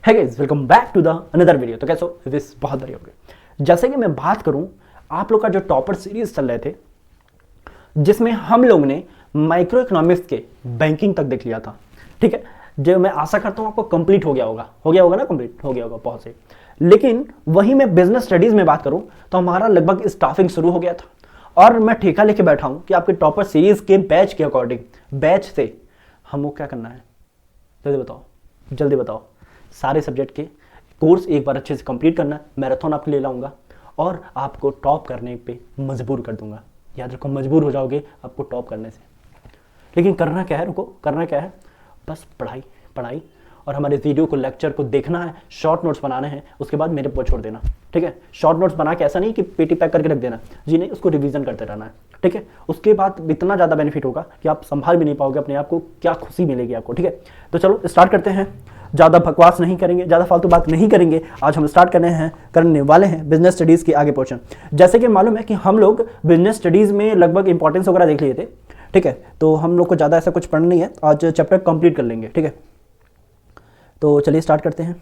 है guys, welcome back to the another video. तो कैसे हो? दिस बहुत बढ़िया हो गया। जैसे कि मैं बात करूं, आप लोग का जो टॉपर सीरीज चल रहे थे जिसमें हम लोग ने माइक्रो इकोनॉमिक्स के बैंकिंग तक देख लिया था, ठीक है। जो मैं आशा करता हूं आपको कंप्लीट हो गया होगा ना, कंप्लीट हो गया होगा बहुत से। लेकिन वहीं मैं बिजनेस स्टडीज में बात करूं तो हमारा लगभग स्टाफिंग शुरू हो गया था और मैं ठेका लेके बैठा हूं कि आपके टॉपर सीरीज के बैच के अकॉर्डिंग बैच से हमको क्या करना है, जल्दी बताओ। सारे सब्जेक्ट के कोर्स एक बार अच्छे से कंप्लीट करना है। मैराथन आपके लिए लाऊंगा और आपको टॉप करने पे मजबूर कर दूंगा। याद रखो, मजबूर हो जाओगे आपको टॉप करने से। लेकिन करना क्या है, रुको, करना क्या है, बस पढ़ाई और हमारे वीडियो को, लेक्चर को देखना है, शॉर्ट नोट्स बनाने हैं, उसके बाद मेरे पर छोड़ देना, ठीक है। शॉर्ट नोट्स बना के ऐसा नहीं कि पेटी पैक करके रख देना, जी नहीं, उसको रिवीजन करते रहना है, ठीक है। उसके बाद इतना ज़्यादा बेनिफिट होगा कि आप संभाल भी नहीं पाओगे अपने आप को, क्या खुशी मिलेगी आपको, ठीक है। तो चलो स्टार्ट करते हैं। ज़्यादा बकवास नहीं करेंगे, ज़्यादा फालतू बात नहीं करेंगे। आज हम स्टार्ट करने वाले हैं बिजनेस स्टडीज़ के आगे पोर्शन। जैसे कि मालूम है कि हम लोग बिजनेस स्टडीज़ में लगभग इंपॉर्टेंस वगैरह देख लिए थे, ठीक है। तो हम लोग को ज़्यादा ऐसा कुछ पढ़ना नहीं है, आज चैप्टर कंप्लीट कर लेंगे, ठीक है। तो चलिए स्टार्ट करते हैं।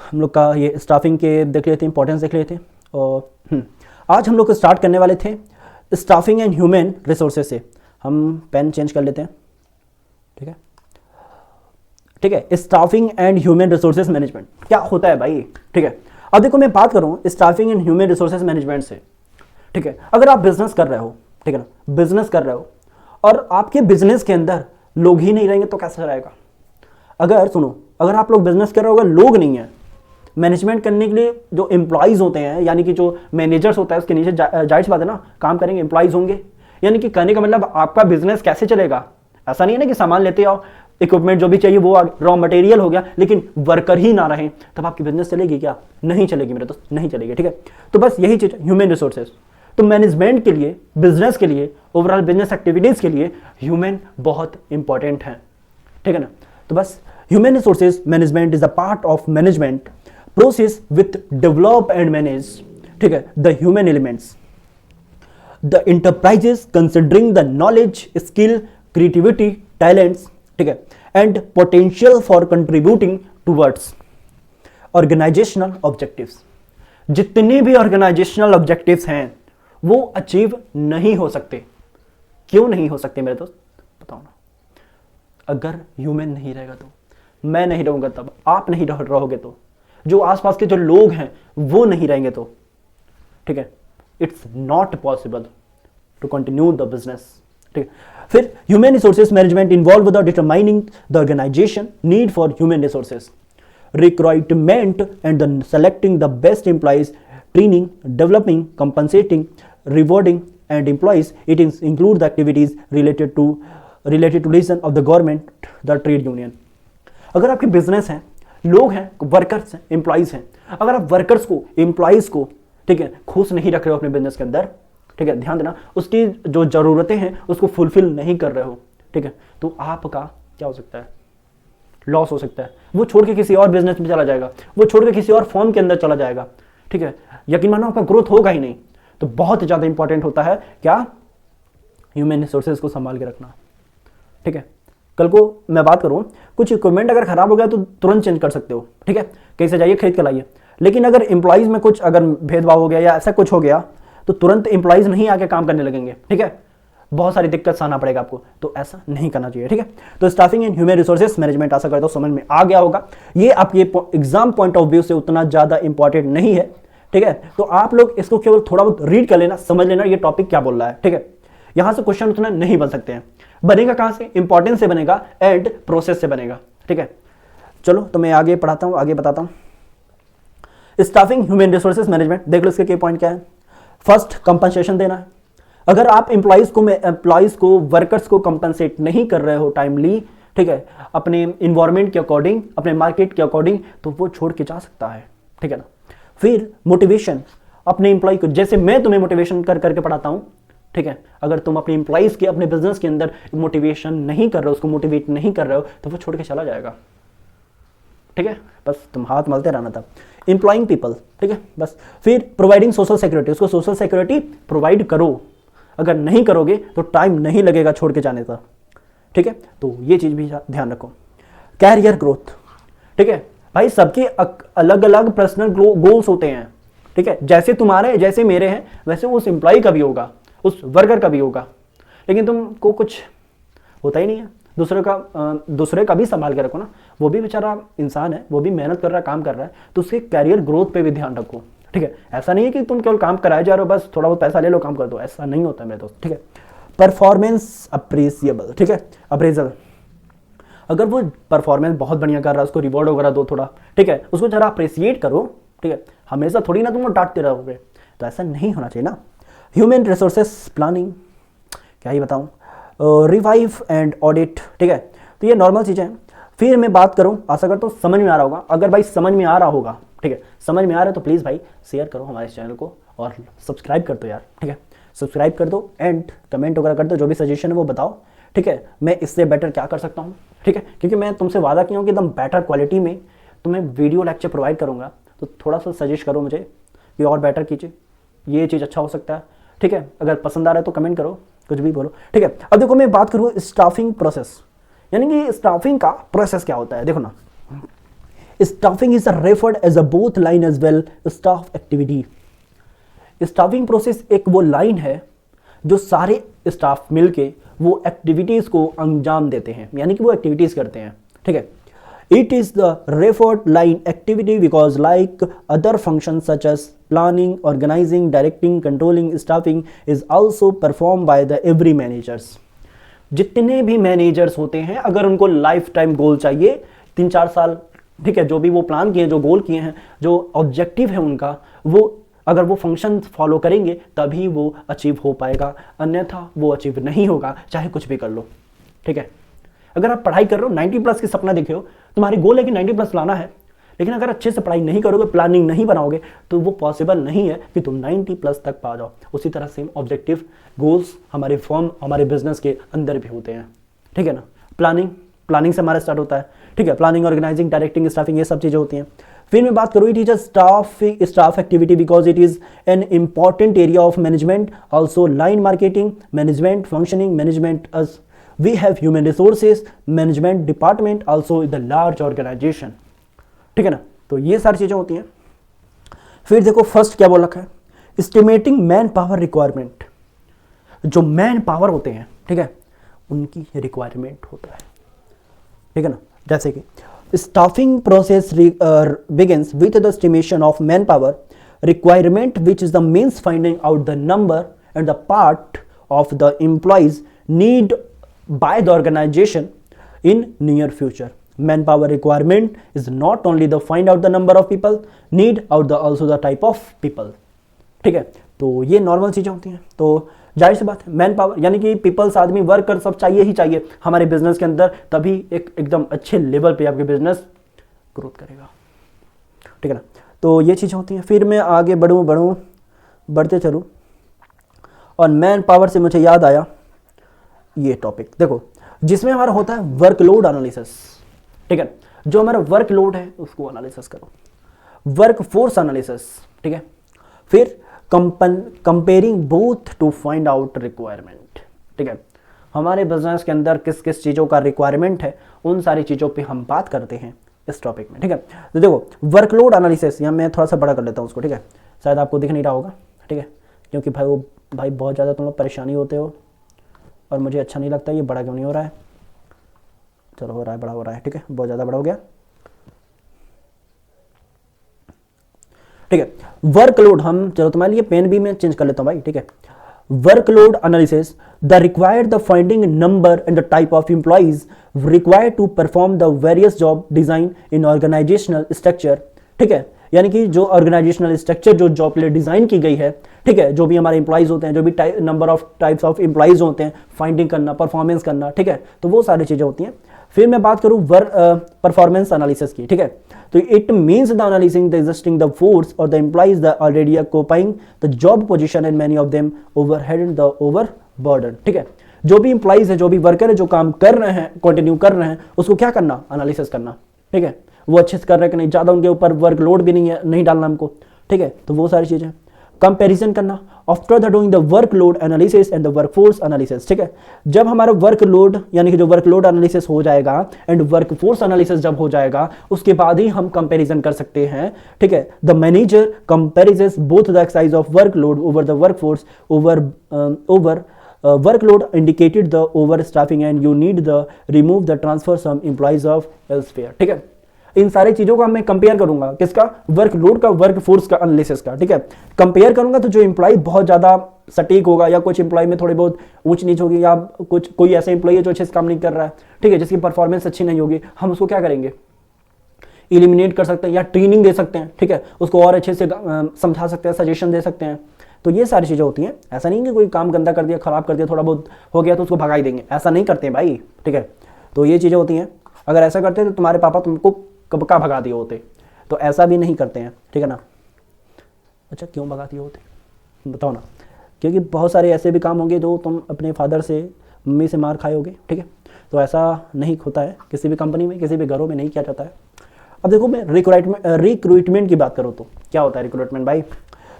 हम लोग का ये स्टाफिंग के देख लेते थे, इंपॉर्टेंस देख लेते थे। और आज हम लोग स्टार्ट करने वाले थे स्टाफिंग एंड ह्यूमन रिसोर्सेज से। हम पेन चेंज कर लेते हैं, ठीक है। Staffing and human resources management क्या होता है भाई, ठीक है। अब देखो, मैं बात करूं staffing and human resources management से, ठीक है। अगर आप बिजनेस कर रहे हो, ठीक है ना, बिजनेस कर रहे हो और आपके बिजनेस के अंदर लोग ही नहीं रहेंगे तो कैसे रहेगा। अगर आप लोग बिजनेस कर रहे हो, अगर लोग नहीं है मैनेजमेंट करने के लिए, जो एम्प्लॉयज़ होते हैं, यानी कि जो मैनेजर्स होता है उसके नीचे, जाहिर सी बात है ना, काम करेंगे एम्प्लॉयज़ होंगे। यानी कि कहने का मतलब आपका बिजनेस कैसे चलेगा। ऐसा नहीं है ना कि सामान लेते आओ, इक्विपमेंट जो भी चाहिए वो रॉ मटेरियल हो गया, लेकिन वर्कर ही ना रहे तब आपकी बिजनेस चलेगी क्या? नहीं चलेगी मेरे दोस्त, नहीं चलेगी, ठीक है। तो बस यही चीज़, ह्यूमन रिसोर्सेज। तो मैनेजमेंट के लिए, बिजनेस के लिए, ओवरऑल बिजनेस एक्टिविटीज़ के लिए ह्यूमन बहुत इंपॉर्टेंट है, ठीक है ना। तो बस human resources management is a part of management process with develop and manage, ठीक है, the human elements the enterprises considering the knowledge, skill, creativity, talents, ठीक है, and potential for contributing towards organisational objectives. जितने भी organisational objectives हैं वो achieve नहीं हो सकते। क्यों नहीं हो सकते मेरे दोस्त, बताओ ना। अगर ह्यूमन नहीं रहेगा तो, मैं नहीं रहूंगा तब, आप नहीं रहोगे तो, जो आसपास के जो लोग हैं वो नहीं रहेंगे तो, ठीक है, it's not possible to continue the business, ठीक है। फिर human resources management involve the determining the organisation need for human resources, recruitment and the selecting the best employees, training, developing, compensating, rewarding and employees. It include the activities related to relation of the government, the trade union. अगर आपके business हैं, लोग हैं, workers हैं, employees हैं, अगर आप workers को, एम्प्लॉइज को, ठीक है, खुश नहीं रख रहे हो अपने बिजनेस के अंदर, ठीक है, ध्यान देना, उसकी जो जरूरतें हैं उसको फुलफिल नहीं कर रहे हो, ठीक है, तो आपका क्या हो सकता है, लॉस हो सकता है। वो छोड़ के किसी और बिजनेस में चला जाएगा, वो छोड़ के किसी और फॉर्म के अंदर चला जाएगा, ठीक है। यकीन मानो आपका ग्रोथ होगा ही नहीं। तो बहुत ज़्यादा इंपॉर्टेंट होता है क्या, ह्यूमन रिसोर्सेज को संभाल के रखना, ठीक है। कल को मैं बात करूं, कुछ इक्विपमेंट अगर खराब हो गया तो तुरंत चेंज कर सकते हो, ठीक है, कहीं से जाइए खरीद के लाइए। लेकिन अगर एम्प्लॉइज में कुछ अगर भेदभाव हो गया या ऐसा कुछ हो गया तो तुरंत एम्प्लॉइज नहीं आके काम करने लगेंगे, ठीक है, बहुत सारी दिक्कत सहना पड़ेगा आपको। तो ऐसा नहीं करना चाहिए, ठीक है। तो staffing and human resources management आशा करता हूं समझ में आ गया होगा। ये आपके एग्जाम पॉइंट ऑफ व्यू से उतना ज्यादा इंपॉर्टेंट नहीं है, ठीक है। तो आप लोग इसको केवल थोड़ा बहुत रीड कर लेना, समझ लेना ये टॉपिक क्या बोल रहा है, ठीक है। यहां से क्वेश्चन उतना नहीं बन सकते हैं। बनेगा कहां से, इंपॉर्टेंस से बनेगा एंड प्रोसेस से बनेगा, ठीक है। चलो तो मैं आगे पढ़ाता हूं, आगे बताता हूं। स्टाफिंग ह्यूमन रिसोर्सेज मैनेजमेंट देख लो, इसके की पॉइंट क्या है। फर्स्ट, कंपनसेशन देना है। अगर आप एम्प्लॉइज को, वर्कर्स को कंपनसेट नहीं कर रहे हो टाइमली, ठीक है, अपने इन्वायरमेंट के अकॉर्डिंग, अपने मार्केट के अकॉर्डिंग, तो वो छोड़ के जा सकता है, ठीक है ना। फिर मोटिवेशन, अपने एम्प्लॉय को, जैसे मैं तुम्हें मोटिवेशन करके पढ़ाता हूं, ठीक है, अगर तुम अपने एम्प्लॉइज के, अपने बिजनेस के अंदर मोटिवेशन नहीं कर रहे हो, उसको मोटिवेट नहीं कर रहे हो, तो वो छोड़ के चला जाएगा, ठीक है। बस तुम हाथ मलते रहना था। एम्प्लॉइंग पीपल, ठीक है, बस। फिर प्रोवाइडिंग सोशल सिक्योरिटी, उसको सोशल सिक्योरिटी प्रोवाइड करो। अगर नहीं करोगे तो टाइम नहीं लगेगा छोड़ के जाने का, ठीक है। तो ये चीज भी ध्यान रखो। कैरियर ग्रोथ, ठीक है भाई, सबके अलग अलग पर्सनल गोल्स होते हैं, ठीक है, जैसे तुम्हारे जैसे मेरे हैं वैसे उस एम्प्लॉय का भी होगा, उस वर्कर का भी होगा, लेकिन तुमको कुछ होता ही नहीं है। दूसरे का भी संभाल के रखो ना, वो भी बेचारा इंसान है, वो भी मेहनत कर रहा है, काम कर रहा है, तो उसके कैरियर ग्रोथ पे भी ध्यान रखो, ठीक है। ऐसा नहीं है कि तुम केवल काम कराए जा रहे हो, बस थोड़ा बहुत पैसा ले लो काम कर दो, ऐसा नहीं होता मेरे दोस्त, ठीक है। परफॉर्मेंस अप्रिसिएबल, ठीक है, अप्रेजल, अगर वो परफॉर्मेंस बहुत बढ़िया कर रहा है उसको रिवॉर्ड वगैरह दो थोड़ा, ठीक है, उसको जरा अप्रिसिएट करो, ठीक है, हमेशा थोड़ी ना तुम डांटते रहोगे, तो ऐसा नहीं होना चाहिए ना। ह्यूमन रिसोर्सेस प्लानिंग, क्या ही बताऊँ, रिवाइव एंड ऑडिट, ठीक है, तो ये नॉर्मल चीज़ें हैं। फिर मैं बात करूँ, आशा करता हूँ समझ में आ रहा होगा, अगर भाई समझ में आ रहा होगा, ठीक है, समझ में आ रहा है तो प्लीज़ भाई शेयर करो हमारे चैनल को और सब्सक्राइब कर दो यार, ठीक है, सब्सक्राइब कर दो एंड कमेंट वगैरह कर दो, जो भी सजेशन है वो बताओ, ठीक है, मैं इससे बेटर क्या कर सकता हूँ, ठीक है, क्योंकि मैं तुमसे वादा किया हूँ कि एकदम बेटर क्वालिटी में तुम्हें वीडियो लेक्चर प्रोवाइड करूँगा, तो थोड़ा सा सजेस्ट करो मुझे कि और बेटर कीजिए, ये चीज़ अच्छा हो सकता है, ठीक है, अगर पसंद आ रहा है तो कमेंट करो, कुछ भी बोलो, ठीक है। अब देखो मैं बात करूँ स्टाफिंग प्रोसेस, यानी कि स्टाफिंग का प्रोसेस क्या होता है, देखो ना, staffing is referred as a both line as well staff activity. Staffing process एक वो लाइन है जो सारे स्टाफ मिलके वो एक्टिविटीज को अंजाम देते हैं, यानी कि वो एक्टिविटीज करते हैं, ठीक है। It is the referred line activity because like other function such as planning, organising, directing, controlling, staffing is also perform by the every managers. जितने भी मैनेजर्स होते हैं, अगर उनको लाइफ टाइम गोल चाहिए 3-4 साल, ठीक है, जो भी वो प्लान किए हैं, जो गोल किए हैं, जो ऑब्जेक्टिव है उनका, वो अगर वो फंक्शन फॉलो करेंगे तभी वो अचीव हो पाएगा, अन्यथा वो अचीव नहीं होगा, चाहे कुछ भी कर लो, ठीक है। अगर आप पढ़ाई कर रहे हो 90+ की सपना देखे हो, तुम्हारी गोल है कि 90+ लाना है, लेकिन अगर अच्छे से पढ़ाई नहीं करोगे, प्लानिंग नहीं बनाओगे, तो वो पॉसिबल नहीं है कि तुम 90+ तक पा जाओ। उसी तरह सेम ऑब्जेक्टिव गोल्स हमारे फॉर्म, हमारे बिजनेस के अंदर भी होते हैं, ठीक है ना। प्लानिंग से हमारा स्टार्ट होता है, ठीक है, प्लानिंग, ऑर्गेनाइजिंग, डायरेक्टिंग, स्टाफिंग, ये सब चीज़ें होती हैं। फिर मैं बात करूँ, it is a staff activity because it is an important area of management, also line marketing management, functioning management, as we have human resources management department also the large organisation, ठीक है ना। तो ये सारी चीज़ें होती हैं। फिर देखो फर्स्ट क्या बोल रखा है, एस्टिमेटिंग मैन पावर रिक्वायरमेंट। जो मैन पावर होते हैं, ठीक है, उनकी रिक्वायरमेंट होता है, ठीक है ना। जैसे कि staffing process begins with the estimation of manpower requirement, which is the means finding out the number and the part of the employees need by the organization in near future. Manpower requirement is not only the find out the number of people need out the also the type of people, ठीक है। तो ये normal चीज़ें होती हैं। तो जाहिर सी बात है, मैन पावर यानी कि पीपल्स, आदमी, वर्कर सब चाहिए ही चाहिए हमारे बिजनेस के अंदर, तभी एकदम अच्छे लेवल पे आपके बिजनेस ग्रोथ करेगा, ठीक है ना। तो ये चीज़ें होती हैं। फिर मैं आगे बढ़ते चलूँ, और मैन पावर से मुझे याद आया ये टॉपिक, देखो, जिसमें हमारा होता है वर्कलोड एनालिसिस, ठीक है। जो हमारा वर्कलोड है उसको एनालिसिस करो, वर्क फोर्स एनालिसिस, ठीक है। फिर comparing both to find out requirement, ठीक है। हमारे बिजनेस के अंदर किस किस चीज़ों का रिक्वायरमेंट है, उन सारी चीज़ों पे हम बात करते हैं इस टॉपिक में, ठीक है। तो देखो वर्कलोड एनालिसिस, यहाँ मैं थोड़ा सा बड़ा कर लेता हूँ उसको, ठीक है, शायद आपको दिख नहीं रहा होगा, ठीक है, क्योंकि भाई बहुत ज़्यादा तुम लोग परेशानी होते हो और मुझे अच्छा नहीं लगता, ये बड़ा क्यों नहीं हो रहा है। चलो हो रहा है, बड़ा हो रहा है, ठीक है, बहुत ज़्यादा बड़ा हो गया, ठीक है। वर्कलोड, हम चलो तुम्हारे लिए पेन भी मैं चेंज कर लेता हूँ भाई, ठीक है। Workload analysis, the required the finding number and the type of employees required to perform the various job design in organisational structure, ठीक है। यानी कि जो ऑर्गेनाइजेशनल स्ट्रक्चर जो जॉब के लिए डिजाइन की गई है, ठीक है, जो भी हमारे एम्प्लॉइज होते हैं, जो भी number of types of employees होते हैं, फाइंडिंग करना, परफॉर्मेंस करना, ठीक है, तो वो सारी चीज़ें होती हैं। फिर मैं बात करूँ परफॉर्मेंस एनालिसिस की, ठीक है। तो it means the analysing the existing the force और the employees the already occupying the job position and many of them overhead and the overburden, ठीक है। जो भी एम्प्लॉइज है, जो भी वर्कर है, जो काम कर रहे हैं, कंटिन्यू कर रहे हैं, उसको क्या करना, एनालिसिस करना, ठीक है। वो अच्छे से कर रहे हैं कि नहीं, ज़्यादा उनके ऊपर वर्कलोड भी नहीं है, नहीं डालना हमको, ठीक है। तो वो सारी चीज़ें। कंपैरिजन करना after the doing the workload analysis and the workforce analysis, ठीक है। जब हमारा वर्कलोड यानी कि जो वर्कलोड एनालिसिस हो जाएगा एंड वर्कफोर्स एनालिसिस जब हो जाएगा, उसके बाद ही हम कंपैरिजन कर सकते हैं, ठीक है। The manager comparisons both the exercise of workload over the workforce over workload indicated the overstaffing and you need the remove the transfer some employees of elsewhere, ठीक है। इन सारी चीजों का मैं कंपेयर करूंगा, किसका, वर्कलोड का, वर्कफोर्स का एनालिसिस का, ठीक है। कंपेयर करूंगा तो जो एम्प्लॉय बहुत ज्यादा सटीक होगा या कुछ एम्प्लॉय में थोड़ी बहुत ऊंच नीच होगी या कुछ कोई ऐसा एम्प्लॉय है जो अच्छे से काम नहीं कर रहा है, ठीक है, जिसकी परफॉर्मेंस अच्छी नहीं होगी, हम उसको क्या करेंगे, इलिमिनेट कर सकते हैं या ट्रेनिंग दे सकते हैं, ठीक है, उसको और अच्छे से समझा सकते हैं, सजेशन दे सकते हैं। तो ये सारी चीज़ें होती हैं। ऐसा नहीं कि कोई काम गंदा कर दिया, खराब कर दिया, थोड़ा बहुत हो गया तो उसको भगा ही देंगे, ऐसा नहीं करते हैं भाई, ठीक है। तो ये चीज़ें होती हैं। अगर ऐसा करते तो तुम्हारे पापा तुमको कब का भगा दिए होते, तो ऐसा भी नहीं करते हैं, ठीक है ना। अच्छा, क्यों भगा दिए होते बताओ ना, क्योंकि बहुत सारे ऐसे भी काम होंगे जो तुम अपने फादर से, मम्मी से मार खाए होगे, ठीक है। तो ऐसा नहीं होता है किसी भी कंपनी में, किसी भी घरों में नहीं किया जाता है। अब देखो, मैं रिक्रूटमेंट की बात करूँ तो क्या होता है रिक्रूटमेंट भाई।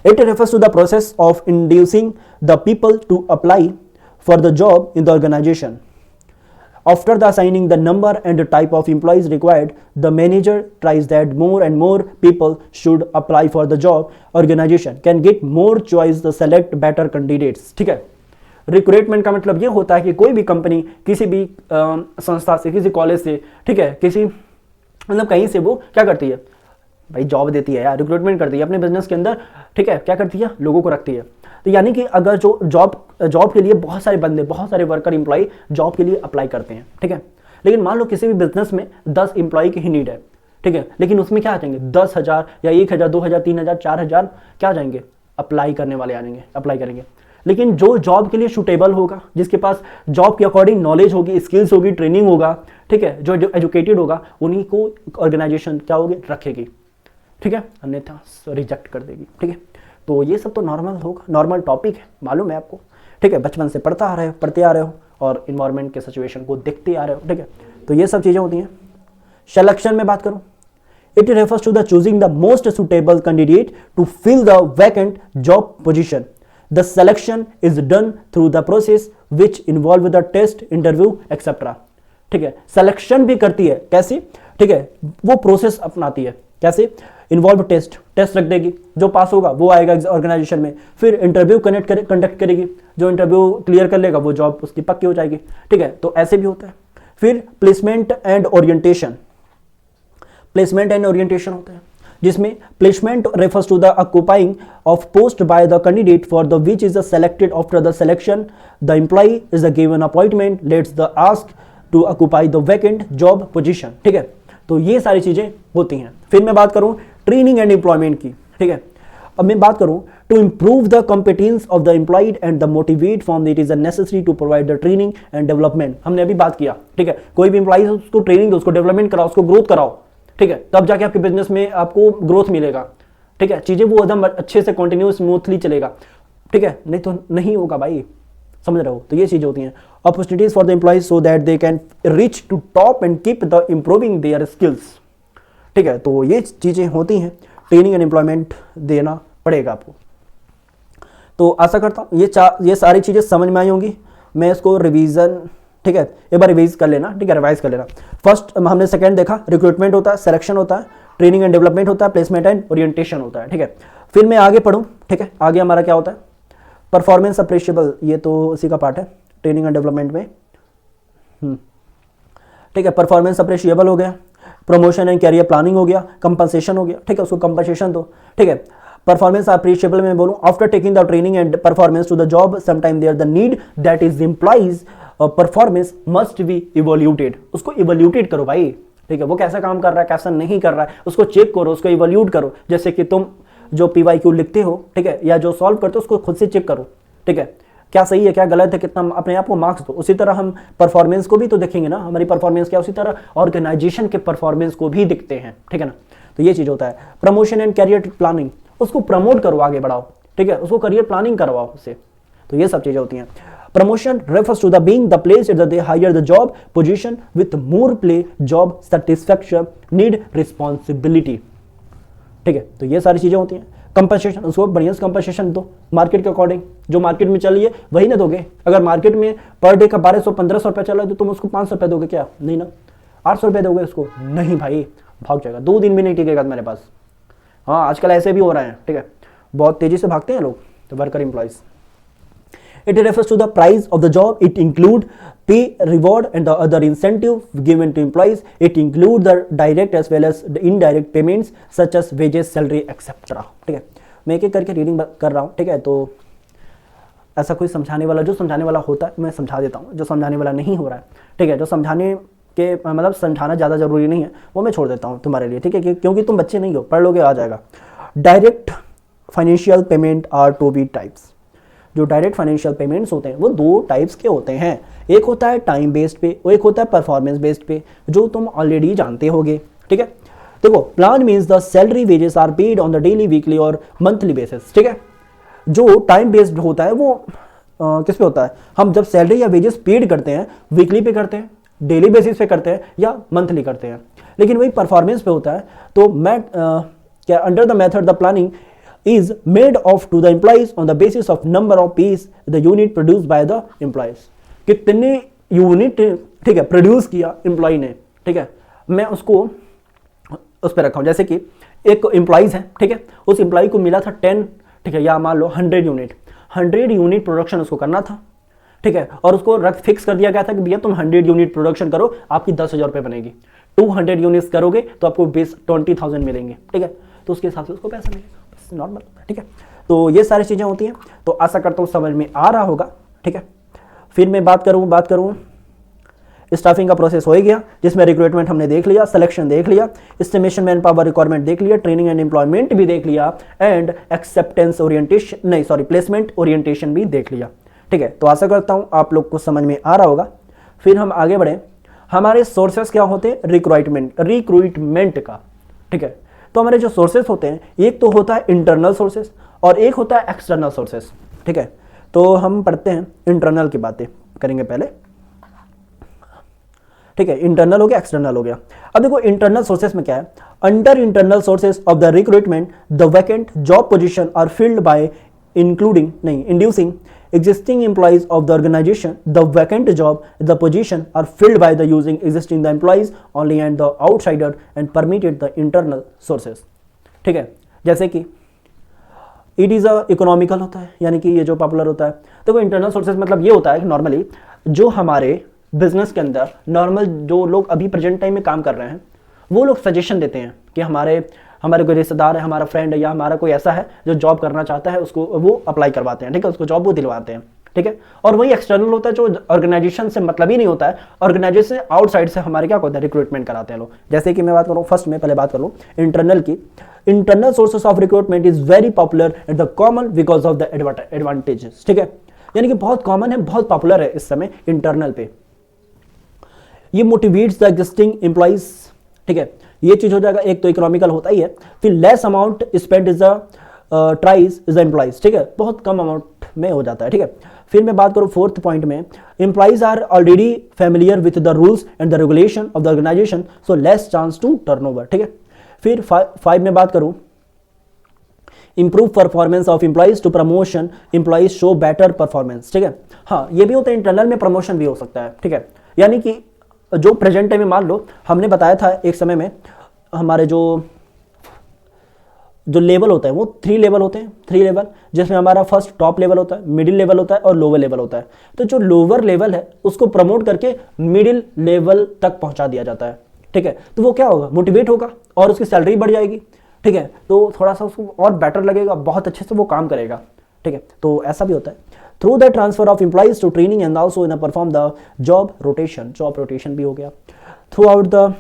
It refers to the process of inducing the people to apply for the job in the organization. After the assigning the number and the type of employees required, the manager tries that more and more people should apply for the job. Organization can get more choice to select better candidates. ठीक है, recruitment का मतलब ये होता है कि कोई भी कंपनी किसी भी संस्था से, किसी कॉलेज से, ठीक है, किसी मतलब कहीं से वो क्या करती है भाई, जॉब देती है यार, रिक्रूटमेंट करती है अपने बिजनेस के अंदर, ठीक है, क्या करती है, लोगों को रखती है। तो यानी कि अगर जो जॉब के लिए बहुत सारे बंदे, बहुत सारे वर्कर एम्प्लॉय जॉब के लिए अप्लाई करते हैं, ठीक है, लेकिन मान लो किसी भी बिजनेस में 10 एम्प्लॉय की ही नीड है, ठीक है, लेकिन उसमें क्या आ जाएंगे 10,000 या 1,000, 2,000, 3,000, 4,000 क्या आ जाएंगे, अप्लाई करने वाले आ जाएंगे, अप्लाई करेंगे। लेकिन जो जॉब के लिए सूटेबल होगा, जिसके पास जॉब के अकॉर्डिंग नॉलेज होगी, स्किल्स होगी, ट्रेनिंग होगा, ठीक है, जो एजुकेटेड होगा, उन्हीं को ऑर्गेनाइजेशन क्या होगी, रखेगी, ठीक है, अन्यथा रिजेक्ट कर देगी, ठीक है। तो ये सब तो नॉर्मल होगा, नॉर्मल टॉपिक है, मालूम है आपको, ठीक है, बचपन से पढ़ते आ रहे हो और इन्वायरमेंट के सिचुएशन को देखते आ रहे हो, ठीक है। तो ये सब चीज़ें होती हैं। सिलेक्शन में बात करूं, it refers to the choosing the most suitable candidate to fill the vacant job position. The selection is done through the process which involve the test, interview etcetera, ठीक है। सिलेक्शन भी करती है, कैसे, ठीक है, वो प्रोसेस अपनाती है, कैसे, इन्वॉल्व टेस्ट रख देगी, जो पास होगा वो आएगा ऑर्गेनाइजेशन में, फिर इंटरव्यू कंडक्ट करेगी, जो इंटरव्यू क्लियर कर लेगा वो जॉब उसकी पक्की हो जाएगी, ठीक है। तो ऐसे भी होता है। फिर प्लेसमेंट एंड ओरिएंटेशन होता है, जिसमें placement refers to the occupying of post by the candidate for the which is selected. After the selection the employ is the given appointment let's the ask to occupy the vacant job position, ठीक है। तो ये सारी चीजें होती हैं। फिर मैं बात करूं ट्रेनिंग एंड एम्प्लॉयमेंट की, ठीक है। अब मैं बात करूं to improve the competence of the employed and the motivate from it is necessary to provide the training and development. हमने अभी बात किया, ठीक है, कोई भी एम्प्लॉय उसको ट्रेनिंग दो, उसको डेवलपमेंट कराओ, उसको ग्रोथ कराओ, ठीक है, तब जाके आपके बिजनेस में आपको ग्रोथ मिलेगा, ठीक है, चीजें वो एकदम अच्छे से कंटिन्यू स्मूथली चलेगा, ठीक है, नहीं तो नहीं होगा भाई, समझ रहे हो। तो ये चीजें होती हैं। Opportunities for the employees so that they can reach to top and keep the improving their skills, ठीक है। तो ये चीजें होती हैं, ट्रेनिंग एंड एम्प्लॉयमेंट देना पड़ेगा आपको। तो आशा करता हूँ ये सारी चीजें समझ में आई होंगी। मैं इसको रिवीजन, ठीक है, एक बार रिवाइज कर लेना, ठीक है, रिवाइज कर लेना। फर्स्ट हमने सेकंड देखा, रिक्रूटमेंट होता है, सिलेक्शन होता है, ट्रेनिंग एंड डेवलपमेंट होता है, प्लेसमेंट एंड ओरिएंटेशन होता है, ठीक है। फिर मैं आगे पढ़ूँ, ठीक है, आगे हमारा क्या होता है, परफॉर्मेंस अप्रिशिएबल, ये तो उसी का पार्ट है ट्रेनिंग एंड डेवलपमेंट में, ठीक है। परफॉर्मेंस अप्रिशिएबल हो गया, प्रमोशन एंड कैरियर प्लानिंग हो गया, कंपनसेशन हो गया, ठीक है, उसको कंपनसेशन दो, ठीक है। परफॉर्मेंस अप्रिशिएबल में बोलूं, after taking the training and performance to the job sometime there the need that is employees performance must be evaluated. उसको इवोल्यूटेड करो भाई, ठीक है, वो कैसा काम कर रहा है, कैसा नहीं कर रहा है, उसको चेक करो, उसको इवोल्यूट करो। जैसे कि तुम जो PYQ लिखते हो, ठीक है, या जो सॉल्व करते हो उसको खुद से चेक करो, ठीक है, क्या सही है क्या गलत है, कितना अपने आप को मार्क्स दो। उसी तरह हम परफॉर्मेंस को भी तो देखेंगे ना, हमारी परफॉर्मेंस क्या, उसी तरह ऑर्गेनाइजेशन के परफॉर्मेंस को भी दिखते हैं, ठीक है ना। तो ये चीज होता है। प्रमोशन एंड कैरियर प्लानिंग, उसको प्रमोट करो, आगे बढ़ाओ, ठीक है, उसको करियर प्लानिंग करवाओ उससे। तो ये सब चीजें होती हैं। Promotion refers to the being the place that they hire the job position with more play, job satisfaction, need, responsibility, ठीक है। तो ये सारी चीजें होती हैं। कंपनसेशन, उसको बढ़िया से कंपनसेशन दो मार्केट के अकॉर्डिंग, जो मार्केट में चल रही है वही ना दोगे। अगर मार्केट में पर डे का 1200-1500 रुपये चल रहा है तो तुम उसको 500 रुपये दोगे क्या? नहीं ना। 800 रुपये दोगे उसको? नहीं भाई, भाग जाएगा, 2 दिन भी नहीं टिकेगा मेरे पास। हाँ, आजकल ऐसे भी हो रहा है, ठीक है, बहुत तेजी से भागते हैं लोग, तो worker employees. It refers to the price of the job. It include pay, reward and the other incentive given to employees. It include the direct as well as the indirect payments such as wages, salary, etc. ठीक है, मैं एक एक करके reading कर रहा हूँ, ठीक है। तो ऐसा कोई समझाने वाला, जो समझाने वाला होता है मैं समझा देता हूँ, जो समझाने वाला नहीं हो रहा है, ठीक है, जो समझाने के मतलब समझाना ज़्यादा ज़रूरी नहीं है वो मैं छोड़ देता हूँ तुम्हारे लिए, ठीक है, क्योंकि तुम बच्चे नहीं हो, पढ़ लोगे आ जाएगा। Direct financial payment are two be types. जो डायरेक्ट फाइनेंशियल पेमेंट्स होते हैं वो 2 टाइप्स के होते हैं, एक होता है टाइम बेस्ड पे और एक होता है परफॉर्मेंस बेस्ड पे, जो तुम ऑलरेडी जानते होगे, ठीक है। देखो, plan means the salary wages are paid on the daily, weekly और मंथली बेसिस, ठीक है। जो टाइम बेस्ड होता है वो किस पे होता है? हम जब सैलरी या वेजेस पेड करते हैं, वीकली पे करते हैं, डेली बेसिस पे करते हैं या मंथली करते हैं। लेकिन वही परफॉर्मेंस पे होता है तो मैं क्या under the method the planning is made off to the employees on the basis of number of piece the unit produced by the employees। कितने यूनिट, ठीक है, प्रोड्यूस किया एम्प्लॉय ने, ठीक है, मैं उसको उस पर रखा हूँ। जैसे कि एक एम्प्लॉइज है, ठीक है, उस एम्प्लॉय को मिला था 10, ठीक है, या मान लो 100 यूनिट प्रोडक्शन उसको करना था, ठीक है, और उसको रख फिक्स कर दिया गया था कि भैया तुम 100 यूनिट प्रोडक्शन करो, आपकी 10,000 रुपये बनेगी। 200 यूनिट्स करोगे तो आपको 20,000 मिलेंगे, ठीक है, तो उसके हिसाब से उसको पैसा मिलेगा, नॉर्मल, ठीक है। तो ये सारी चीज़ें होती हैं, तो आशा करता हूँ समझ में आ रहा होगा, ठीक है। फिर मैं बात करूँ स्टाफिंग का प्रोसेस हो ही गया, जिसमें रिक्रूटमेंट हमने देख लिया, सिलेक्शन देख लिया, एस्टिमेशन मैन पावर रिक्वायरमेंट देख लिया, ट्रेनिंग एंड एम्प्लॉयमेंट भी देख लिया, एंड एक्सेप्टेंस ओरिएंटेशन नहीं सॉरी प्लेसमेंट ओरिएंटेशन भी देख लिया, ठीक है। तो आशा करता हूँ आप लोग को समझ में आ रहा होगा। फिर हम आगे बढ़े, हमारे सोर्सेस क्या होते हैं रिक्रूटमेंट का, ठीक है। तो हमारे जो सोर्सेस होते हैं, एक तो होता है इंटरनल सोर्सेस और एक होता है एक्सटर्नल सोर्सेस, ठीक है। तो हम पढ़ते हैं इंटरनल की बातें करेंगे पहले, ठीक है, इंटरनल हो गया, एक्सटर्नल हो गया। अब देखो इंटरनल सोर्सेस में क्या है, under internal sources of the recruitment the vacant job position are filled by inducing existing employees of the organization. The vacant job, the position are filled by the using existing the employees only and the outsider and permitted the internal sources, ठीक है। जैसे कि it is a economical होता है, यानी कि ये जो पॉपुलर होता है। देखो इंटरनल सोर्सेज मतलब ये होता है कि नॉर्मली जो हमारे बिजनेस के अंदर नॉर्मल जो लोग अभी प्रेजेंट टाइम में काम कर रहे हैं वो लोग सजेशन देते हैं कि हमारे कोई रिश्तेदार है, हमारा फ्रेंड है या हमारा कोई ऐसा है जो जॉब करना चाहता है, उसको वो अप्लाई करवाते हैं, ठीक है, उसको जॉब वो दिलवाते हैं, ठीक है। और वही एक्सटर्नल होता है जो ऑर्गेनाइजेशन से मतलब ही नहीं होता है, ऑर्गेनाइजेशन आउटसाइड से हमारे क्या होता है रिक्रूटमेंट कराते हैं लोग। जैसे कि मैं बात करूँ फर्स्ट में पहले बात कर लूँ इंटरनल की। Internal sources of recruitment is very popular and the common because of the advantages, ठीक है, यानी कि बहुत कॉमन है, बहुत पॉपुलर है इस समय इंटरनल पे। ये मोटिवेट्स द एग्जिस्टिंग एम्प्लॉइज, ठीक है, ये चीज हो जाएगा। एक तो इकोनॉमिकल होता ही है, फिर less amount spend is the tries is the employees, ठीक है, बहुत कम अमाउंट में हो जाता है, ठीक है। फिर मैं बात करूँ फोर्थ पॉइंट में, employees are already familiar with the rules and the regulation of the organisation so less chance to turnover, ठीक है। फिर 5 में बात करूँ improve performance of employees to promotion employees show better performance, ठीक है। हाँ, ये भी होता है इंटरनल में प्रमोशन भी हो सकता है, ठीक है, यानी कि जो प्रेजेंट टाइम में मान लो हमने बताया था एक समय में हमारे जो लेवल होता है वो 3 लेवल होते हैं, 3 लेवल, जिसमें हमारा फर्स्ट टॉप लेवल होता है, मिडिल लेवल होता है और लोअर लेवल होता है। तो जो लोअर लेवल है उसको प्रमोट करके मिडिल लेवल तक पहुंचा दिया जाता है, ठीक है। तो वो क्या होगा, मोटिवेट होगा और उसकी सैलरी बढ़ जाएगी, ठीक है, तो थोड़ा सा उसको और बेटर लगेगा, बहुत अच्छे से वो काम करेगा, ठीक है। तो ऐसा भी होता है। Through the transfer of employees to training and also in perform the job rotation भी हो गया। Throughout the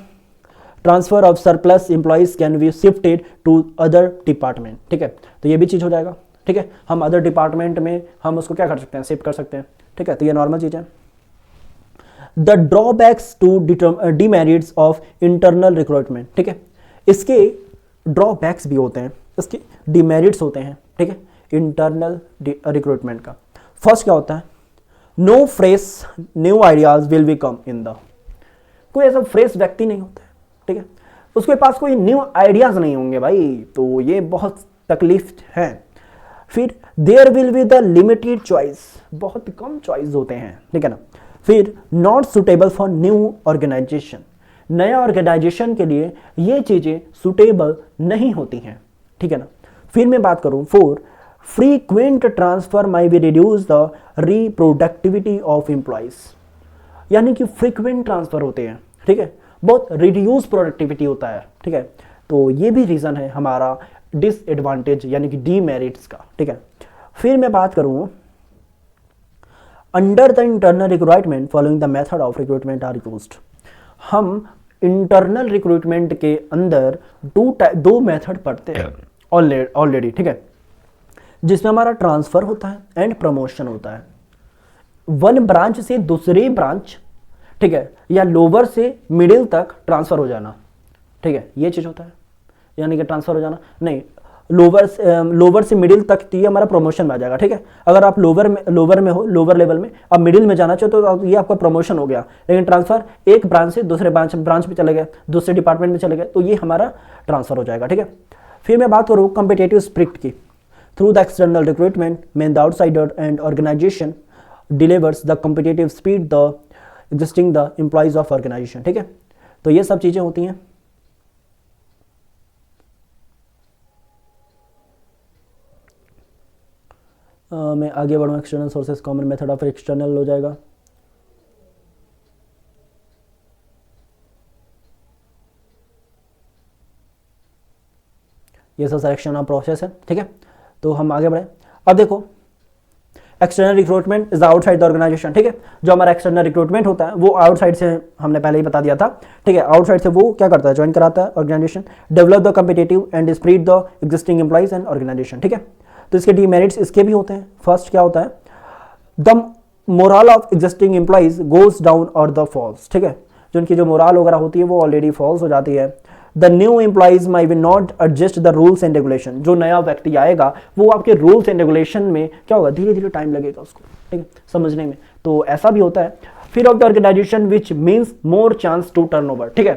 transfer of surplus employees can be shifted to other department, ठीक है, तो ये भी चीज़ हो जाएगा, ठीक है। हम अदर डिपार्टमेंट में हम उसको क्या कर सकते हैं, शिफ्ट कर सकते हैं, ठीक है, तो ये नॉर्मल चीज़ है। The drawbacks to demerits of internal recruitment, ठीक है, इसके ड्रॉबैक्स भी होते हैं, इसके डिमेरिट्स होते हैं, ठीक है, इंटरनल रिक्रूटमेंट का। फर्स्ट क्या होता है, no fresh new ideas will be come in the, कोई ऐसा फ्रेश व्यक्ति नहीं होता है, ठीक है, उसके पास कोई न्यू आइडियाज नहीं होंगे भाई, तो ये बहुत तकलीफ है। फिर there will be the limited choice, बहुत कम चॉइस होते हैं, ठीक है ना। फिर not suitable for new organization, नया ऑर्गेनाइजेशन के लिए ये चीज़ें सुटेबल नहीं होती हैं, ठीक है ना। फिर मैं बात करूँ 4, frequent transfer may be reduce the reproductivity of employees, यानी कि फ्रीक्वेंट ट्रांसफर होते हैं, ठीक है, बहुत रिड्यूस प्रोडक्टिविटी होता है, ठीक है। तो ये भी रीज़न है हमारा डिसएडवांटेज यानी कि डीमेरिट्स का, ठीक है। फिर मैं बात करूँ under the internal recruitment following the method of recruitment are used, हम इंटरनल रिक्रूटमेंट के अंदर दो मेथड पढ़ते हैं ऑलरेडी, ठीक है, जिसमें हमारा ट्रांसफर होता है एंड प्रमोशन होता है, वन ब्रांच से दूसरी ब्रांच, ठीक है, या लोअर से मिडिल तक ट्रांसफर हो जाना, ठीक है, ये चीज़ होता है, यानी कि ट्रांसफर हो जाना नहीं, लोअर से मिडिल तक तो ये हमारा प्रमोशन में आ जाएगा, ठीक है। अगर आप लोअर में हो, लोअर लेवल में आप मिडिल में जाना चाहते हो तो ये आपका प्रमोशन हो गया, लेकिन ट्रांसफर एक ब्रांच से दूसरे ब्रांच में चले गए, दूसरे डिपार्टमेंट में चले गए, तो ये हमारा ट्रांसफर हो जाएगा, ठीक है। फिर मैं बात करूँ कॉम्पिटिटिव स्पिरिट की, through the external recruitment main the outsider and organization delivers the competitive spirit the existing the employees of organization, ठीक है। तो ये सब चीज़ें होती हैं। मैं आगे बढ़ूँ, external sources common method of external हो जाएगा। ये सब सिलेक्शन ऑफ प्रोसेस है, ठीक है। तो हम आगे बढ़े। अब देखो external recruitment is outside the organization, ठीक है। जो हमारा एक्सटर्नल रिक्रूटमेंट होता है वो आउटसाइड से, हमने पहले ही बता दिया था, ठीक है। आउटसाइड से वो क्या करता है, ज्वाइन कराता है organization, develop the competitive and spread the existing employees and organization, ठीक है। तो इसके डीमेरिट्स इसके भी होते हैं। फर्स्ट क्या होता है, the moral of existing employees goes down और द फॉल्स, ठीक है। जो उनकी जो मोरल वगैरह होती है वो ऑलरेडी फॉल्स हो जाती है। The new employees my will not adjust the rules and regulation, जो नया व्यक्ति आएगा वो आपके रूल्स एंड रेगुलेशन में क्या होगा, धीरे धीरे टाइम लगेगा उसको, ठीक है, समझने में। तो ऐसा भी होता है। फिर of the organization which means more chance to turn over, ठीक है।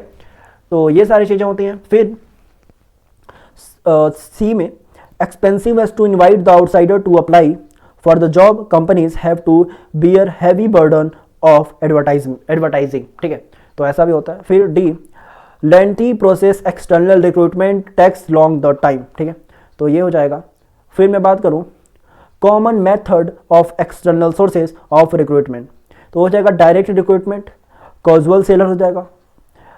तो ये सारी चीज़ें होती हैं। फिर सी में expensive as to invite the outsider to apply for the job, companies have to bear heavy burden of advertising, ठीक है। तो ऐसा भी होता है। फिर D lengthy process external recruitment takes long the time, ठीक है। तो ये हो जाएगा। फिर मैं बात करूँ common method of external sources of recruitment, तो हो जाएगा डायरेक्ट रिक्रूटमेंट, कैजुअल सेलर हो जाएगा,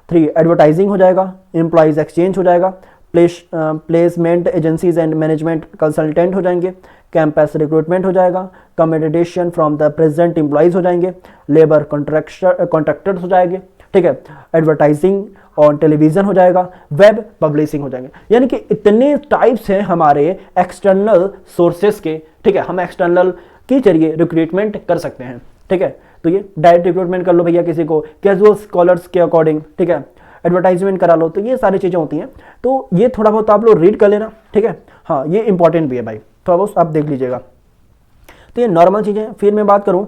3 एडवर्टाइजिंग हो जाएगा, एम्प्लॉइज एक्सचेंज हो जाएगा, placement agencies and management consultant हो जाएंगे, कैंपस रिक्रूटमेंट हो जाएगा, कमेडिटेशन फ्रॉम द प्रेजेंट एम्प्लॉइज हो जाएंगे, लेबर कॉन्ट्रैक्टर्स हो जाएंगे, ठीक है, एडवर्टाइजिंग और टेलीविजन हो जाएगा, वेब पब्लिशिंग हो जाएंगे। यानी कि इतने टाइप्स हैं हमारे एक्सटर्नल सोर्सेस के, ठीक है। हम एक्सटर्नल के जरिए रिक्रूटमेंट कर सकते हैं, ठीक है। तो ये डायरेक्ट रिक्रूटमेंट कर लो भैया किसी को, कैजुअल स्कॉलर्स के अकॉर्डिंग, ठीक है, एडवर्टाइजमेंट करा लो, तो ये सारी चीज़ें होती हैं। तो ये थोड़ा बहुत आप लोग रीड कर लेना, ठीक है। हाँ, ये इंपॉर्टेंट भी है भाई, थोड़ा बहुत आप देख लीजिएगा। तो ये नॉर्मल चीज़ें। फिर मैं बात करूँ,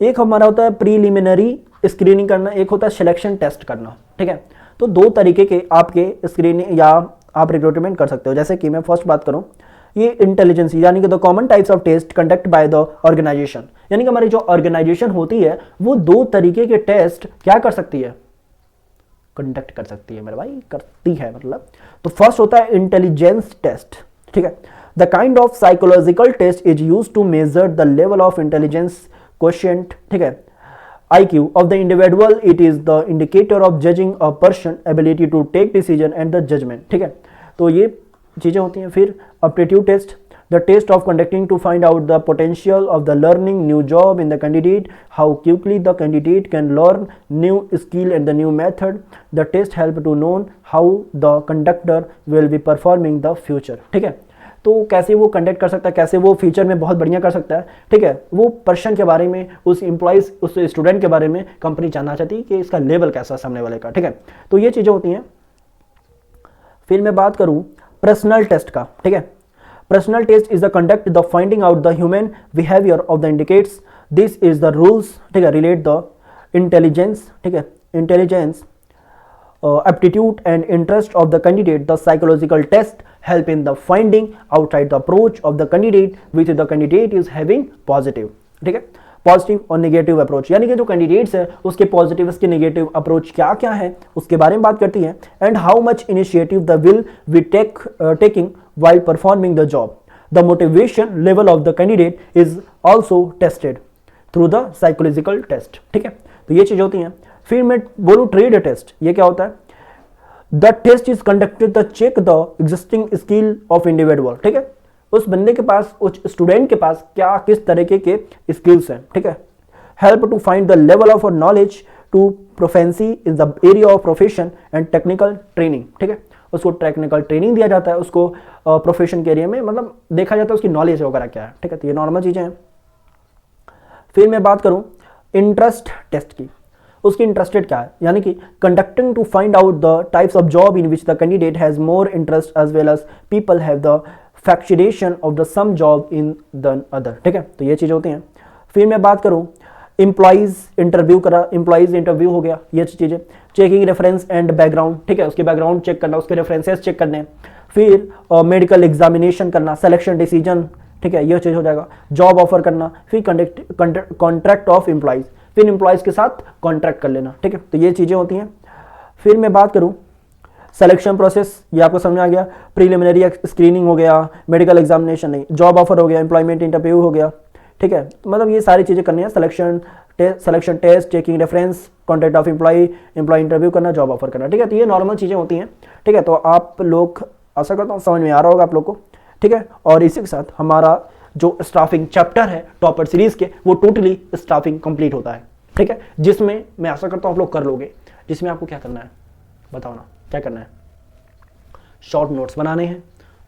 एक हमारा होता है प्रीलिमिनरी स्क्रीनिंग करना, एक होता है सिलेक्शन टेस्ट करना, ठीक है। तो 2 तरीके के आपके स्क्रीनिंग या आप रिक्रूटमेंट कर सकते हो। जैसे कि मैं फर्स्ट बात करूँ, ये इंटेलिजेंस यानी कि the common types of test conduct by the organization, यानी कि हमारी जो ऑर्गेनाइजेशन होती है वो 2 तरीके के टेस्ट क्या कर सकती है, कंडक्ट कर सकती है मेरे भाई, करती है मतलब। तो फर्स्ट होता है इंटेलिजेंस टेस्ट, ठीक है। The kind of psychological test is used to measure the level of intelligence quotient, ठीक है, IQ of the individual. It is the indicator of judging a person ability to take decision and the judgment, ठीक है। तो ये चीज़ें होती हैं। फिर aptitude test, the test of conducting to find out the potential of the learning new job in the candidate, how quickly the candidate can learn new skill and the new method. The test help to know how the conductor will be performing the future, ठीक है। तो कैसे वो conduct कर सकता है, कैसे वो फ्यूचर में बहुत बढ़िया कर सकता है, ठीक है। वो पर्सन के बारे में, उस एम्प्लॉइज, उस स्टूडेंट के बारे में कंपनी जानना चाहती है कि इसका लेवल कैसा है सामने वाले का, ठीक है। तो ये चीज़ें होती हैं। फिर मैं बात करूँ पर्सनल टेस्ट का, ठीक है। Personal test is the conduct the finding out the human behaviour of the indicates this is the rules, ठीक है, रिलेट द इंटेलिजेंस, ठीक है, intelligence aptitude and interest of the candidate. The psychological test help in the finding outside the approach of the candidate which the candidate is having positive. ठीक है, positive और negative approach, यानी कि जो candidates है उसके पॉजिटिव उसके negative approach क्या क्या है उसके बारे में बात करती है. And how much initiative the will we taking while performing the job. The motivation level of the candidate is also tested through the psychological test. ठीक है, तो ये चीज होती है. फिर मैं बोलूं ट्रेड टेस्ट, ये क्या होता है? The test is conducted the check the existing skill of individual. ठीक है, उस बंदे के पास, उस स्टूडेंट के पास क्या किस तरीके के स्किल्स हैं. ठीक है, help to find the level of knowledge to proficiency in the area of profession and technical training. ठीक है, उसको टेक्निकल ट्रेनिंग दिया जाता है, उसको प्रोफेशन के एरिया में मतलब देखा जाता है उसकी नॉलेज वगैरह क्या है. ठीक है, तो ये नॉर्मल चीजें हैं. फिर मैं बात करूं इंटरेस्ट टेस्ट की, उसकी इंटरेस्टेड क्या है, यानी कि conducting to find out the types of job in which the candidate has more interest as well as people have the fluctuation of the some job in the other. ठीक है, तो ये चीज़ होती हैं. फिर मैं बात करूं एम्प्लॉइज इंटरव्यू करा, एम्प्लॉइज इंटरव्यू हो गया, ये चीज़ें. Checking reference and background. ठीक है, उसके बैकग्राउंड चेक करना, उसके रेफरेंसेस चेक करने. फिर मेडिकल एग्जामिनेशन करना, सिलेक्शन डिसीजन. ठीक है, ये चीज़ हो जाएगा. जॉब ऑफर करना, फिर कॉन्ट्रैक्ट ऑफ एम्प्लॉइज, फिर एम्प्लॉइज के साथ कॉन्ट्रैक्ट कर लेना. ठीक है, तो ये चीज़ें होती हैं. फिर मैं बात करूं सिलेक्शन प्रोसेस, ये आपको समझ आ गया. प्रीलिमिनरी स्क्रीनिंग हो गया, मेडिकल एग्जामिनेशन नहीं, जॉब ऑफर हो गया, एम्प्लॉयमेंट इंटरव्यू हो गया. ठीक है, मतलब ये सारी चीज़ें करनी है. Selection test, checking reference, contract of employ interview करना, जॉब ऑफर करना. ठीक है, तो ये नॉर्मल चीज़ें होती हैं. ठीक है, तो आप लोग आशा करता हूँ समझ में आ रहा होगा आप लोग को. ठीक है, और इसी के साथ हमारा जो स्टाफिंग चैप्टर है टॉपर सीरीज के, वो टोटली स्टाफिंग कंप्लीट होता है. ठीक है, जिसमें मैं आशा करता हूँ आप लोग कर लोगे. जिसमें आपको क्या करना है बताओ ना, क्या करना है? शॉर्ट नोट्स बनाने हैं,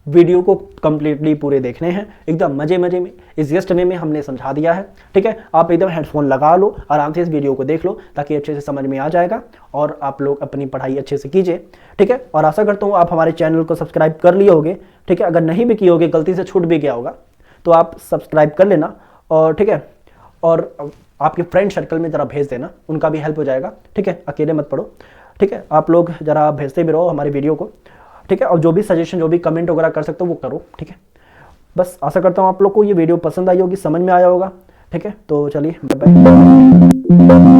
वीडियो को कंप्लीटली पूरे देखने हैं, एकदम मजे मजे में, इजीएस्ट वे में हमने समझा दिया है. ठीक है, आप एकदम हेडफोन लगा लो, आराम से इस वीडियो को देख लो ताकि अच्छे से समझ में आ जाएगा और आप लोग अपनी पढ़ाई अच्छे से कीजिए. ठीक है, और आशा करता हूँ आप हमारे चैनल को सब्सक्राइब कर लिए होगे. ठीक है, अगर नहीं भी किए होगे, गलती से छूट भी गया होगा, तो आप सब्सक्राइब कर लेना. और ठीक है, और आपके फ्रेंड सर्कल में ज़रा भेज देना, उनका भी हेल्प हो जाएगा. ठीक है, अकेले मत पढ़ो. ठीक है, आप लोग ज़रा भेजते भी रहो हमारी वीडियो को. ठीक है, और जो भी सजेशन, जो भी कमेंट वगैरह कर सकते हो वो करो. ठीक है, बस आशा करता हूँ आप लोग को ये वीडियो पसंद आई होगी, समझ में आया होगा. ठीक है, तो चलिए बाय बाय.